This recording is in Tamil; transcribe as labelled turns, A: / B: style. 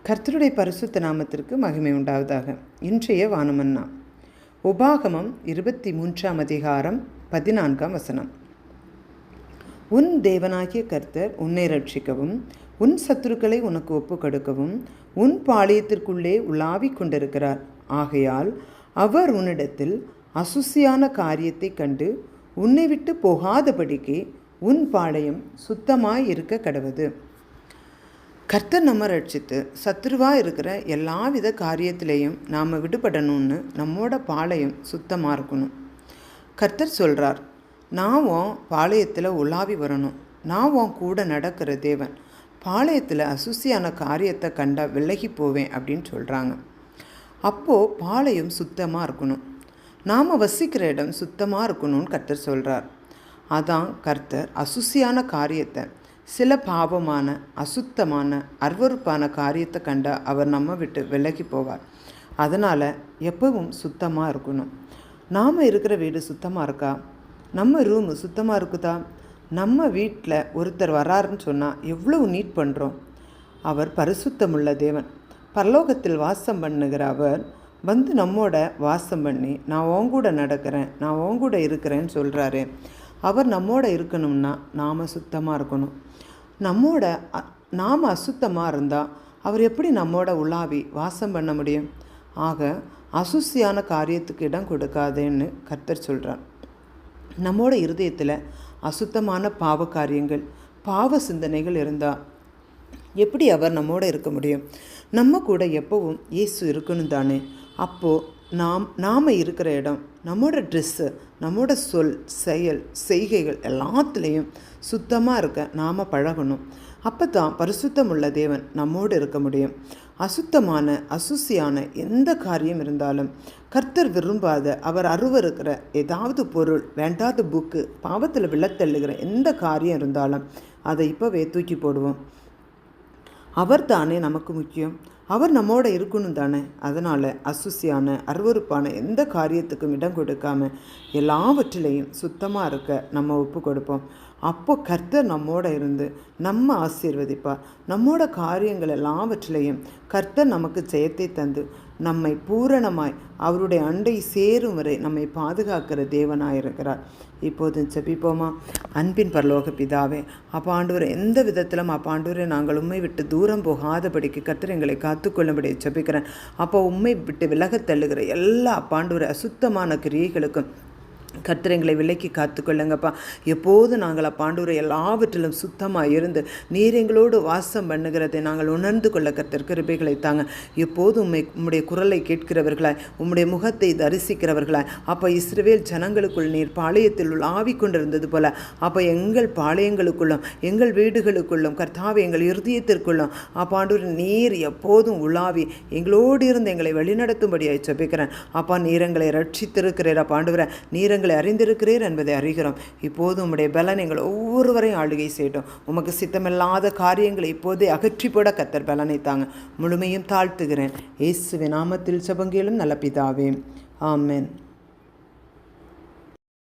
A: கர்த்தருடைய பரிசுத்த நாமத்திற்கு மகிமை உண்டாவதாக. இன்றைய வானமன்னா உபாகமம் 23 அதிகாரம் 14 உன் தேவனாகிய கர்த்தர் உன்னை ரட்சிக்கவும் உன் சத்துருக்களை உனக்கு ஒப்பு கொடுக்கவும் உன் பாளையத்திற்குள்ளே உலாவிக் கொண்டிருக்கிறார். ஆகையால் அவர் உன்னிடத்தில் அசுசியான காரியத்தை கண்டு உன்னை விட்டு போகாதபடிக்கு உன் பாளையம் சுத்தமாய் இருக்க கடவது. கர்த்தர் நம்ம ரட்சித்து சத்துருவாக இருக்கிற எல்லாவித காரியத்திலையும் நாம் விடுபடணும்னு நம்மோட பாளையம் சுத்தமாக இருக்கணும். கர்த்தர் சொல்கிறார், நான் உன் பாளையத்தில் உலாவி வரணும், நான் உன் கூட நடக்கிற தேவன், பாளையத்தில் அசுசியான காரியத்தை கண்டா விலகி போவேன் அப்படின்னு சொல்கிறாங்க. அப்போது பாளையம் சுத்தமாக இருக்கணும், நாம் வசிக்கிற இடம் சுத்தமாக இருக்கணும்னு கர்த்தர் சொல்கிறார். அதான் கர்த்தர் அசுசியான காரியத்தை, சில பாவமான அசுத்தமான அருவருப்பான காரியத்தை கண்டா அவர் நம்ம விட்டு விலகி போவார். அதனால் எப்பவும் சுத்தமாக இருக்கணும். நாம் இருக்கிற வீடு சுத்தமாக இருக்கா? நம்ம ரூமு சுத்தமாக இருக்குதா? நம்ம வீட்டில் ஒருத்தர் வராருன்னு சொன்னால் எவ்வளவு நீட் பண்ணுறோம். அவர் பரிசுத்தமுள்ள தேவன், பரலோகத்தில் வாசம் பண்ணுகிற அவர் வந்து நம்மோட வாசம் பண்ணி நான் உங்கூட நடக்கிறேன், நான் உங்கூட இருக்கிறேன்னு சொல்கிறாரு. அவர் நம்மோட இருக்கணும்னா நாம் சுத்தமாக இருக்கணும். நாம் அசுத்தமாக இருந்தால் அவர் எப்படி நம்மோட உலாவி வாசம் பண்ண முடியும்? ஆக அசுசியான காரியத்துக்கு இடம் கொடுக்காதேன்னு கர்த்தர் சொல்கிறார். நம்மோட இருதயத்தில் அசுத்தமான பாவ காரியங்கள், பாவ சிந்தனைகள் இருந்தால் எப்படி அவர் நம்மோட இருக்க முடியும்? நம்ம கூட எப்போவும் இயேசு இருக்கணும் தானே. அப்போது நாம் இருக்கிற இடம், நம்மோட ட்ரெஸ்ஸு, நம்மோட சொல், செயல், செய்கைகள் எல்லாத்துலேயும் சுத்தமாக இருக்க நாம் பழகணும். அப்போ தான் பரிசுத்தமுள்ள தேவன் நம்மோடு இருக்க முடியும். அசுத்தமான அசுசியான எந்த காரியம் இருந்தாலும், கர்த்தர் விரும்பாத அவர் அருவருக்கிற ஏதாவது பொருள், வேண்டாத புக்கு, பாவத்தில் விழத்தள்ளுகிற எந்த காரியம் இருந்தாலும் அதை இப்போவே தூக்கி போடுவோம். அவர் தானே நமக்கு முக்கியம், அவர் நம்மோட இருக்கணும் தானே. அதனால் அசுசியான அருவருப்பான எந்த காரியத்துக்கும் இடம் கொடுக்காம எல்லாவற்றிலையும் சுத்தமாக இருக்க நம்ம ஒப்பு கொடுப்போம். அப்போ கர்த்தர் நம்மோட இருந்து நம்ம ஆசீர்வதிப்பார். நம்மோட காரியங்கள் எல்லாவற்றிலையும் கர்த்தர் நமக்கு ஜெயத்தை தந்து நம்மை பூரணமாய் அவருடைய அண்டை சேரும் வரை நம்மை பாதுகாக்கிற தேவனாக இருக்கிறார். இப்போது ஜெபிப்போமா? அன்பின் பரலோக பிதாவே, அப்பா ஆண்டவரே, எந்த விதத்திலும் அப்பா ஆண்டவரே நாங்கள் உண்மை விட்டு தூரம் போகாதபடிக்கு கர்த்தர் எங்களை காத்துக்கொள்ளும்படி ஜெபிக்கிறேன். அப்போ உண்மை விட்டு விலகத் தள்ளுகிற எல்லா அப்பா ஆண்டவரே அசுத்தமான கிரியைகளுக்கும் கர்த்தர் எங்களை விலைக்கு காத்துக்கொள்ளுங்கப்பா. எப்போது நாங்கள் அப்பாண்டவரை எல்லாவற்றிலும் சுத்தமாக இருந்து நீர் எங்களோடு வாசம் பண்ணுகிறதை நாங்கள் உணர்ந்து கொள்ள கர்த்தர் கிருபைகளை தாங்க. எப்போது உம்முடைய குரலை கேட்கிறவர்களாய், உம்முடைய முகத்தை தரிசிக்கிறவர்களாய், அப்போ இஸ்ரவேல் ஜனங்களுக்குள் நீர் பாளையத்தில் ஆவி கொண்டிருந்தது போல அப்போ எங்கள் பாளையங்களுக்குள்ளும் எங்கள் வீடுகளுக்குள்ளும் கர்த்தாவை எங்கள் இருதயத்திற்குள்ளும் அப்பாண்டவர் நீர் எப்போதும் உலாவி எங்களோடு இருந்து எங்களை வழிநடத்தும்படியாய் ஜெபிக்கிறேன். அப்பா, நீர் எங்களை ரட்சித்திருக்கிறீர். அப்பாண்டவரை நீர் எங்களை அறிந்திருக்கிறீர் என்பதை அறிகிறோம். இப்போது உம்முடைய பலன் எங்கள் ஒவ்வொருவரையும் ஆளுகை செய்யட்டும். உமக்கு சித்தமில்லாத காரியங்களை இப்போதே அகற்றி போட கர்த்தர் பலனை தாங்க. முழுமையும் தாழ்த்துகிறேன். இயேசுவின் நாமத்தில் ஜெபங்களும் நல்ல பிதாவே, ஆமென்.